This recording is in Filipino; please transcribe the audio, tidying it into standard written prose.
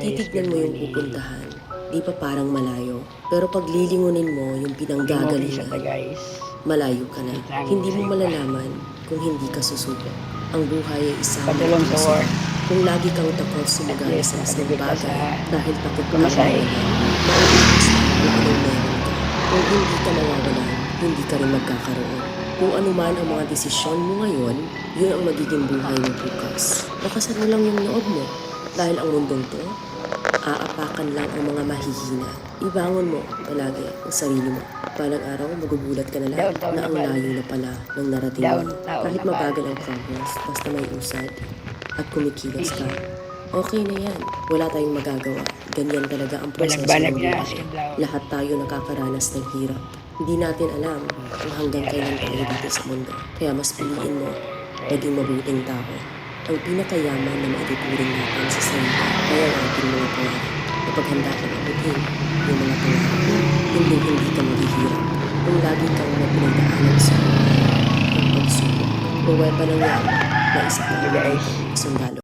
titignan mo yung pupuntahan, di pa parang malayo. Pero pag lilingunin mo yung pinanggagalingan, malayo ka na. Hindi mo malalaman kung hindi ka susuko. Ang buhay ay isang Padulong sa ilusa. work. Kung lagi kang takot sumugay At least, sa isang nakatipid ka bagay sa dahil takot ka pamasahe. mawalan, mauubos na kung anong meron ka. Kung hindi ka mawawalan, hindi ka rin magkakaroon. Kung ano man ang mga desisyon mo ngayon, yun ang magiging buhay mo bukas. Lakasan mo lang yung loob mo. Dahil ang mundong to, aapakan lang ang mga mahihina. Ibangon mo palagi ang sarili mo. Balang araw, magugulat ka na lang Down, na ang layo na pala ng narating Down, mo. down Kahit na mabagal ang progress, basta may usad at kumikilos ka. Okay na yan. Wala tayong magagawa. Ganyan talaga ang proseso ng Balag-balag na buhay. si Blau. Lahat tayo nakakaranas ng hirap. Hindi natin alam kung hanggang kailan tayo dito sa mundo. Kaya mas piliin mo maging mabuting tao. Ang pinakayaman na maituturing natin sa sarili ay ang ating mga pangarap. Kapag handa ka na abutin yung mga pangarap mo, hindi ka maghihirap. Kung lagi kang mapinagdaanan sa buhay ng pagsubok, o wepa ng yan na isa ka Guys. sundalo.